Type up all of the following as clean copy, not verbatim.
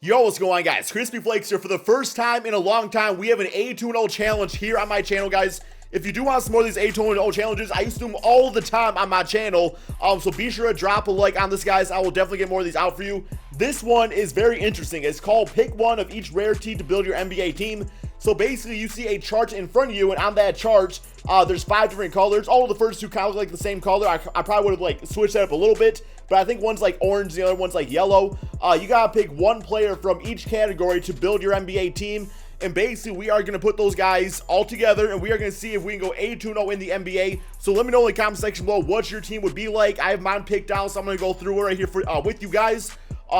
Yo, what's going on, guys? KrispyFlakes here. For the first time in a long time, we have an A2-0 challenge here on my channel, guys. If you do want some more of these A2-0 challenges, I used to do them all the time on my channel. So be sure to drop a like on this, guys. I will definitely get more of these out for you. This one is very interesting. It's called Pick One of Each Rarity to Build Your NBA Team. So basically, you see a chart in front of you, and on that chart, there's 5 different colors. All of the first two kind of look like the same color. I probably would have like switched that up a little bit, but I think one's like orange, the other one's like yellow. You gotta pick one player from each category to build your NBA team. And basically, we are going to put those guys all together, and we are going to see if we can go A2-0 in the NBA. So let me know in the comment section below what your team would be like. I have mine picked out, so I'm going to go through it right here for, with you guys.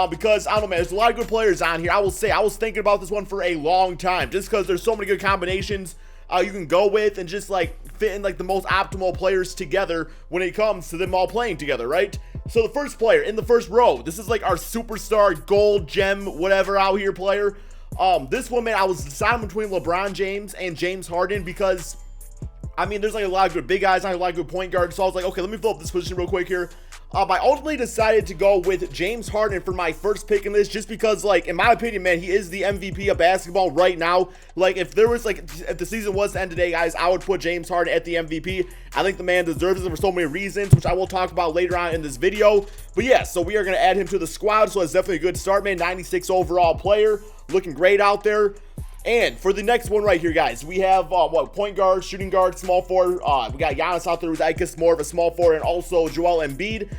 Because, I don't know, man, there's a lot of good players on here. I will say, I was thinking about this one for a long time, just because there's so many good combinations you can go with, and just, like, fit in, like, the most optimal players together when it comes to them all playing together, right? So the first player in the first row, this is, like, our superstar, gold, gem, whatever out here player. This one, man, I was deciding between LeBron James and James Harden because, I mean, there's like a lot of good big guys, not a lot of good point guards. So I was like, okay, let me fill up this position real quick here. I ultimately decided to go with James Harden for my first pick in this, just because, like, in my opinion, man, he is the MVP of basketball right now. Like, if there was, like, if the season was to end today, guys, I would put James Harden at the MVP. I think the man deserves it for so many reasons, which I will talk about later on in this video. But yeah, so we are going to add him to the squad, so it's definitely a good start, man. 96 overall player, looking great out there. And for the next one right here, guys, we have, point guard, shooting guard, small forward. We got Giannis out there with Icus, more of a small forward, and also Joel Embiid.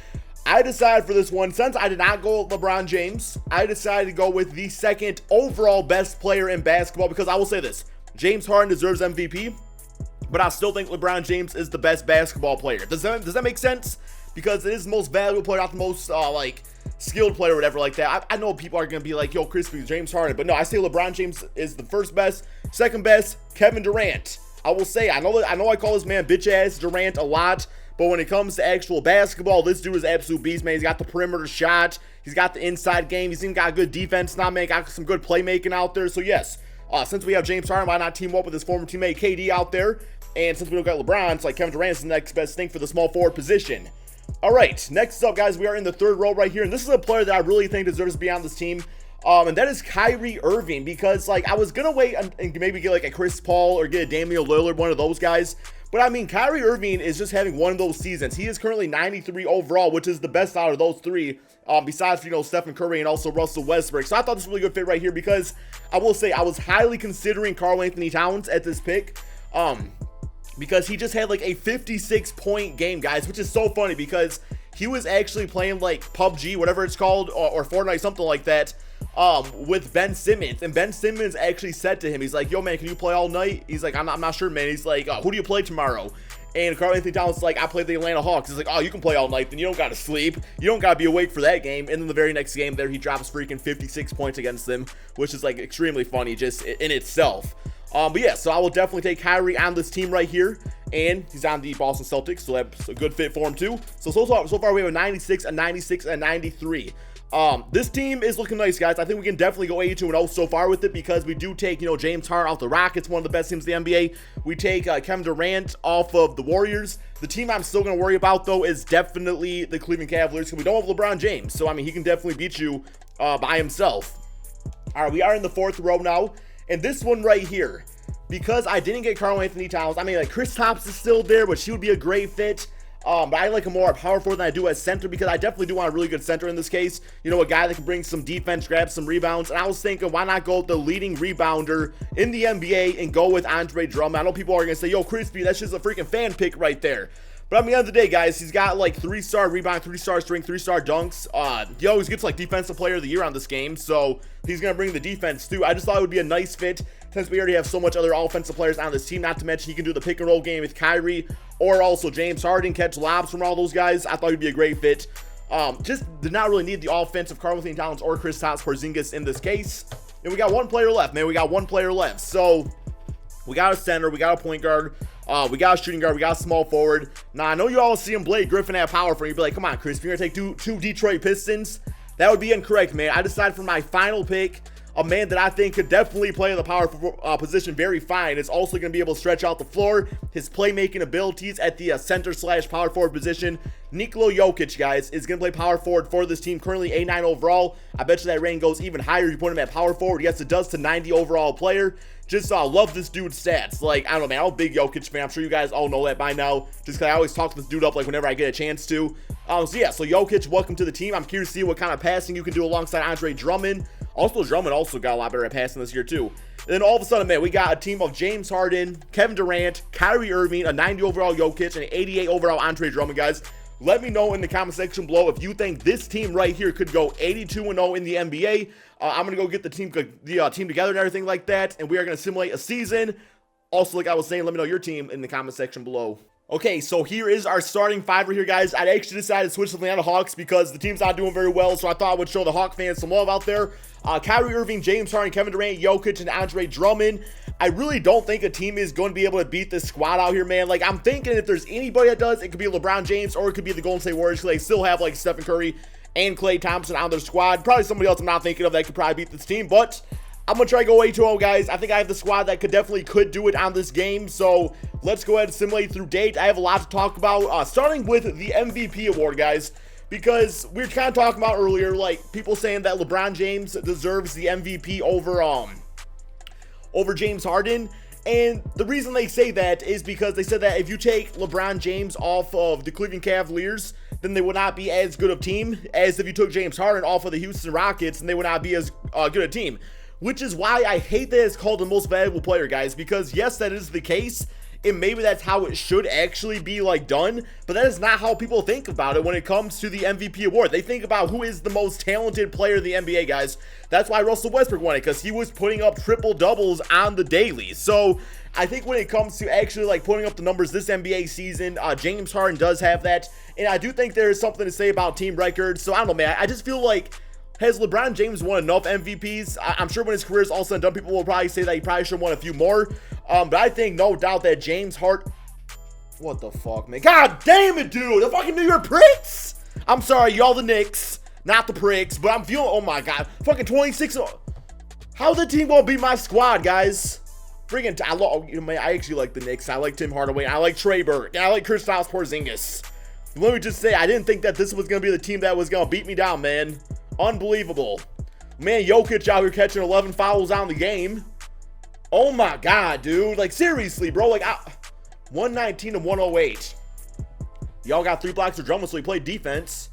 I decided for this one, since I did not go with LeBron James, I decided to go with the second overall best player in basketball, because I will say this, James Harden deserves MVP, but I still think LeBron James is the best basketball player. Does that make sense? Because it is the most valuable player, not the most, like, skilled player or whatever like that. I know people are going to be like, yo, Crispy, James Harden. But no, I say LeBron James is the first best. Second best, Kevin Durant. I will say, I know I call this man bitch-ass Durant a lot, but when it comes to actual basketball, this dude is absolute beast, man. He's got the perimeter shot. He's got the inside game. He's even got good defense now, man. Got some good playmaking out there. So, yes, since we have James Harden, why not team up with his former teammate KD out there? And since we don't got LeBron, it's like Kevin Durant is the next best thing for the small forward position. All right, next up, guys, we are in the third row right here, and this is a player that I really think deserves to be on this team, and that is Kyrie Irving, because, like, I was gonna wait and maybe get, like, a Chris Paul or get a Damian Lillard, one of those guys, but, I mean, Kyrie Irving is just having one of those seasons. He is currently 93 overall, which is the best out of those three, besides, you know, Stephen Curry and also Russell Westbrook. So I thought this was a really good fit right here, because I will say I was highly considering Karl-Anthony Towns at this pick, because he just had like a 56-point game, guys, which is so funny because he was actually playing like PUBG, whatever it's called, or Fortnite, something like that, with Ben Simmons. And Ben Simmons actually said to him, he's like, yo, man, can you play all night? He's like, I'm not sure, man. He's like, who do you play tomorrow? And Karl-Anthony Towns is like, I play the Atlanta Hawks. He's like, oh, you can play all night, then you don't got to sleep. You don't got to be awake for that game. And then the very next game there, he drops freaking 56 points against them, which is like extremely funny just in itself. But yeah, so I will definitely take Kyrie on this team right here, and he's on the Boston Celtics, so that's a good fit for him too. So far we have a 96, a 96, and a 93. This team is looking nice, guys. I think we can definitely go 82-0 so far with it, because we do take, you know, James Harden off the Rockets, one of the best teams in the NBA. We take Kevin Durant off of the Warriors. The team I'm still going to worry about, though, is definitely the Cleveland Cavaliers, because we don't have LeBron James. So, I mean, he can definitely beat you by himself. All right, we are in the fourth row now. And this one right here, because I didn't get Karl-Anthony Towns, I mean, like, Chris Tops is still there, but she would be a great fit. But I like him more at power forward than I do as center, because I definitely do want a really good center in this case. You know, a guy that can bring some defense, grab some rebounds. And I was thinking, why not go with the leading rebounder in the NBA and go with Andre Drummond? I know people are going to say, yo, Crispy, that's just a freaking fan pick right there. But I mean, at the end of the day, guys, he's got like 3-star rebound, 3-star strength, 3-star dunks. He always gets like defensive player of the year on this game, so he's going to bring the defense too. I just thought it would be a nice fit, since we already have so much other offensive players on this team, not to mention he can do the pick and roll game with Kyrie or also James Harden, catch lobs from all those guys. I thought he'd be a great fit. Just did not really need the offensive Karl-Anthony Towns or Kristaps Porzingis in this case. And we got one player left, man. We got one player left. So we got a center, we got a point guard, we got a shooting guard, we got a small forward. Now, I know you all see him Blake Griffin at power forward. You'd be like, come on, Chris, you're going to take two Detroit Pistons? That would be incorrect, man. I decided for my final pick, a man that I think could definitely play the power position very fine. Is also going to be able to stretch out the floor. His playmaking abilities at the center/power forward position. Nikola Jokic, guys, is going to play power forward for this team. Currently A9 overall. I bet you that rank goes even higher if you put him at power forward. Yes, it does to 90 overall player. Just love this dude's stats. Like, I don't know, man. I'm a big Jokic fan. I'm sure you guys all know that by now. Just because I always talk this dude up, like, whenever I get a chance to. So Jokic, welcome to the team. I'm curious to see what kind of passing you can do alongside Andre Drummond. Also, Drummond also got a lot better at passing this year, too. And then all of a sudden, man, we got a team of James Harden, Kevin Durant, Kyrie Irving, a 90 overall Jokic, and an 88 overall Andre Drummond, guys. Let me know in the comment section below if you think this team right here could go 82-0 in the NBA. I'm going to go get the team together and everything like that, and we are going to simulate a season. Also, like I was saying, let me know your team in the comment section below. Okay, so here is our starting five right here, guys. I actually decided to switch to the Atlanta Hawks because the team's not doing very well, so I thought I would show the Hawk fans some love out there. Kyrie Irving, James Harden, Kevin Durant, Jokic, and Andre Drummond. I really don't think a team is going to be able to beat this squad out here, man. Like, I'm thinking if there's anybody that does, it could be LeBron James or it could be the Golden State Warriors, because they still have, like, Stephen Curry and Klay Thompson on their squad. Probably somebody else I'm not thinking of that could probably beat this team, but I'm going to try to go 82-0, guys. I think I have the squad that could do it on this game, so let's go ahead and simulate through date. I have a lot to talk about, starting with the MVP award, guys, because we were kind of talking about earlier, like, people saying that LeBron James deserves the MVP over James Harden. And the reason they say that is because they said that if you take LeBron James off of the Cleveland Cavaliers, then they would not be as good of a team as if you took James Harden off of the Houston Rockets, and they would not be as good a team. Which is why I hate that it's called the most valuable player, guys, because yes, that is the case, and maybe that's how it should actually be, like, done, but that is not how people think about it when it comes to the MVP award. They think about who is the most talented player in the NBA, guys. That's why Russell Westbrook won it, because he was putting up triple doubles on the daily. So I think when it comes to actually, like, putting up the numbers this NBA season, James Harden does have that, and I do think there is something to say about team records. So I don't know, man, I just feel like, has LeBron James won enough MVPs? I'm sure when his career is all said and done, people will probably say that he probably should have won a few more. But I think no doubt that James Harden... What the fuck, man? God damn it, dude! The fucking New York Pricks! I'm sorry, y'all the Knicks, not the Pricks, but I'm feeling... Oh my god. Fucking 26... How's the team gonna beat my squad, guys? Freaking... I actually like the Knicks. I like Tim Hardaway. I like Trey Burke. And I like Kristaps Porzingis. Let me just say, I didn't think that this was gonna be the team that was gonna beat me down, man. Unbelievable. Man, Jokic out here catching 11 fouls on the game. Oh my god, dude. Like, seriously, bro. Like, 119 to 108. Y'all got 3 blocks for Drummond, so he played defense.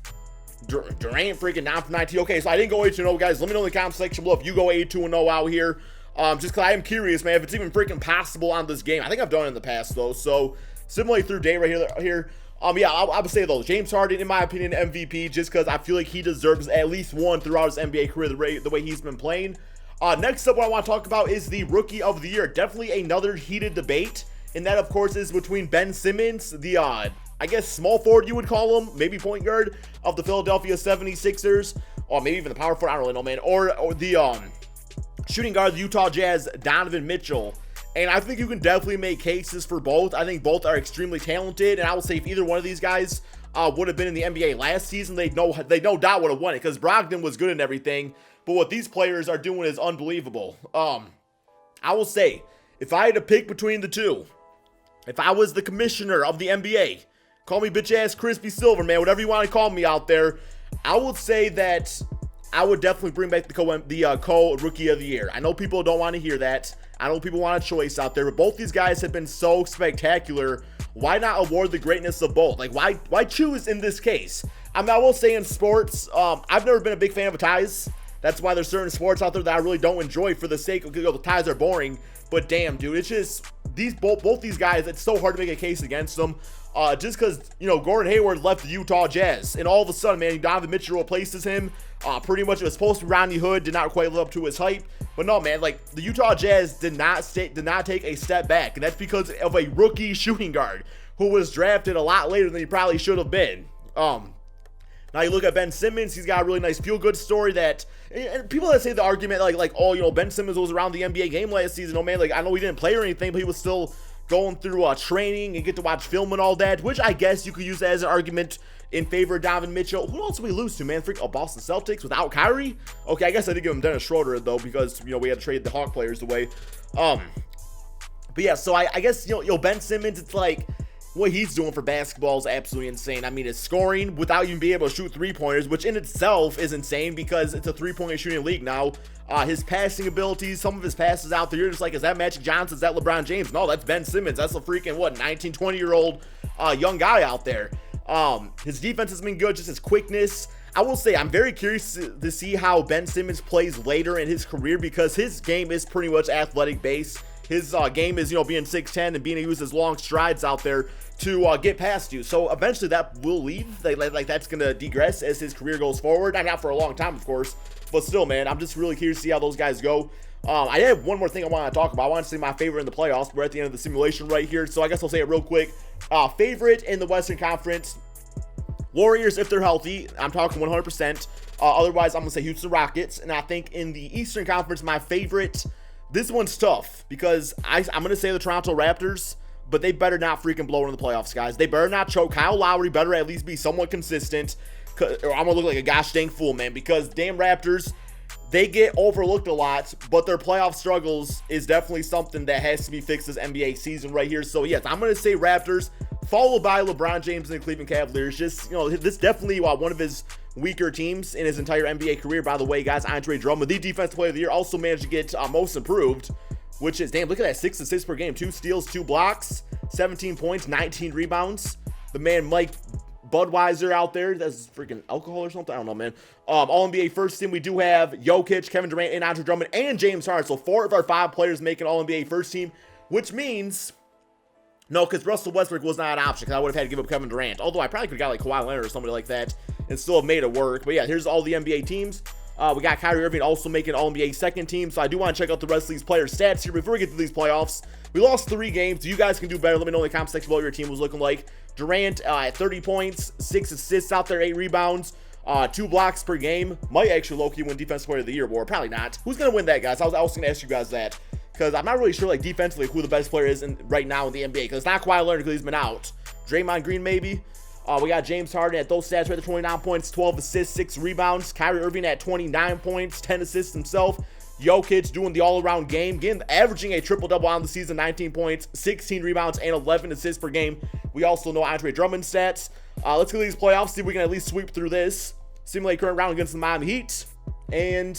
Durant freaking 9 from 19. Okay, so I didn't go 82-0, guys. Let me know in the comment section below if you go 82-0 out here. Just because I am curious, man, if it's even freaking possible on this game. I think I've done it in the past, though. So, simulate through day right here. Yeah, I would say, though, James Harden, in my opinion, MVP, just because I feel like he deserves at least one throughout his NBA career, the way he's been playing. Next up, what I want to talk about is the Rookie of the Year. Definitely another heated debate, and that, of course, is between Ben Simmons, the, I guess, small forward you would call him, maybe point guard of the Philadelphia 76ers, or maybe even the power forward, I don't really know, man, or the shooting guard of the Utah Jazz, Donovan Mitchell. And I think you can definitely make cases for both. I think both are extremely talented, and I would say if either one of these guys would have been in the NBA last season, they no doubt would have won it, because Brogdon was good and everything, but what these players are doing is unbelievable. I will say, if I had to pick between the two, if I was the commissioner of the NBA, call me bitch-ass Crispy Silver, man, whatever you want to call me out there, I would say that I would definitely bring back the co-Rookie of the Year. I know people don't want to hear that. I know people want a choice out there, but both these guys have been so spectacular. Why not award the greatness of both? Like, why choose in this case? I mean, I will say in sports, I've never been a big fan of ties. That's why there's certain sports out there that I really don't enjoy for the sake of, the ties are boring. But damn, dude, it's just both these guys, it's so hard to make a case against them. Just because, Gordon Hayward left the Utah Jazz, and all of a sudden, man, Donovan Mitchell replaces him. Pretty much it was supposed to be Rodney Hood, did not quite live up to his hype. But no, man, like, the Utah Jazz did not take a step back, and that's because of a rookie shooting guard who was drafted a lot later than he probably should have been. Now you look at Ben Simmons, he's got a really nice feel-good story that, and people that say the argument oh, Ben Simmons was around the NBA game last season. Oh man, like, I know he didn't play or anything, but he was still going through training and get to watch film and all that, which I guess you could use that as an argument in favor of Donovan Mitchell. Who else did we lose to, man? Boston Celtics without Kyrie? Okay, I guess I did give him Dennis Schroeder, though, because, you know, we had to trade the Hawk players away. But yeah, so I guess, you know, Ben Simmons, it's like, what he's doing for basketball is absolutely insane. I mean, it's scoring without even being able to shoot three-pointers, which in itself is insane because it's a three-point shooting league now. His passing abilities, some of his passes out there, you're just like, is that Magic Johnson? Is that LeBron James? No, that's Ben Simmons. That's a freaking, 19, 20-year-old young guy out there. His defense has been good, just his quickness. I will say, I'm very curious to see how Ben Simmons plays later in his career because his game is pretty much athletic-based. His game is, you know, being 6'10" and being able to use his long strides out there to get past you. So eventually that will leave. Like that's going to degress as his career goes forward. Not for a long time, of course. But still, man, I'm just really curious to see how those guys go. I have one more thing I want to talk about. I want to say my favorite in the playoffs. We're at the end of the simulation right here. So I guess I'll say it real quick. Favorite in the Western Conference, Warriors if they're healthy. I'm talking 100%. Otherwise, I'm going to say Houston Rockets. And I think in the Eastern Conference, my favorite... This one's tough because I'm going to say the Toronto Raptors, but they better not freaking blow in the playoffs, guys. They better not choke. Kyle Lowry better at least be somewhat consistent, or I'm going to look like a gosh dang fool, man, because damn Raptors, they get overlooked a lot, but their playoff struggles is definitely something that has to be fixed this NBA season right here. So, yes, I'm going to say Raptors, followed by LeBron James and the Cleveland Cavaliers. Just, you know, this definitely one of his weaker teams in his entire NBA career. By the way, guys, Andre Drummond, the defensive player of the year, also managed to get most improved, which is, damn, look at that, 6 assists per game, 2 steals, 2 blocks, 17 points, 19 rebounds. The man Mike Budweiser out there, that's freaking alcohol or something, I don't know, man. All NBA first team, we do have Jokic, Kevin Durant, and Andre Drummond, and James Harden. So 4 of our 5 players making All NBA first team, which means... No, because Russell Westbrook was not an option because I would have had to give up Kevin Durant. Although I probably could have got like Kawhi Leonard or somebody like that and still have made it work. But yeah, here's all the NBA teams. We got Kyrie Irving also making All-NBA second team. So I do want to check out the rest of these players' stats here before we get to these playoffs. We lost 3 games. You guys can do better. Let me know in the comment section what your team was looking like. Durant at 30 points, 6 assists out there, 8 rebounds, 2 blocks per game. Might actually low-key win Defensive Player of the Year award. Probably not. Who's going to win that, guys? I was going to ask you guys that. Because I'm not really sure, like, defensively who the best player is right now in the NBA. Because it's not Kawhi Leonard because he's been out. Draymond Green, maybe. We got James Harden at those stats right there, 29 points, 12 assists, 6 rebounds. Kyrie Irving at 29 points, 10 assists himself. Jokic doing the all-around game, averaging a triple-double on the season, 19 points, 16 rebounds, and 11 assists per game. We also know Andre Drummond's stats. Let's go to these playoffs, see if we can at least sweep through this. Simulate current round against the Miami Heat. And...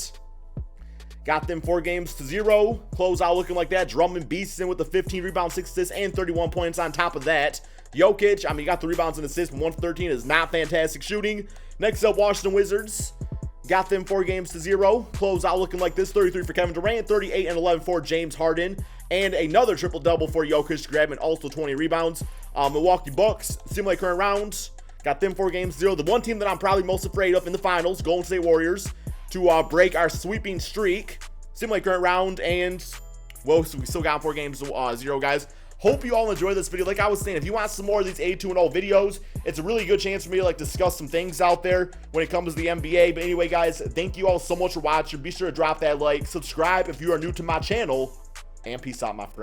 got them 4-0. Close out looking like that. Drummond beasts in with the 15 rebounds, 6 assists, and 31 points on top of that. Jokic, I mean, you got the rebounds and assists, 1 for 13 is not fantastic shooting. Next up, Washington Wizards. Got them 4-0. Close out looking like this. 33 for Kevin Durant, 38 and 11 for James Harden. And another triple-double for Jokic, grabbing also 20 rebounds. Milwaukee Bucks, simulate current round. Got them 4-0. The one team that I'm probably most afraid of in the finals, Golden State Warriors, to break our sweeping streak. Simulate current round, and well, so we still got 4-0, guys. Hope you all enjoyed this video. Like I was saying, if you want some more of these 82-0 videos, it's a really good chance for me to like discuss some things out there when it comes to the NBA. But anyway, guys, thank you all so much for watching. Be sure to drop that like, subscribe if you are new to my channel, and peace out, my friends.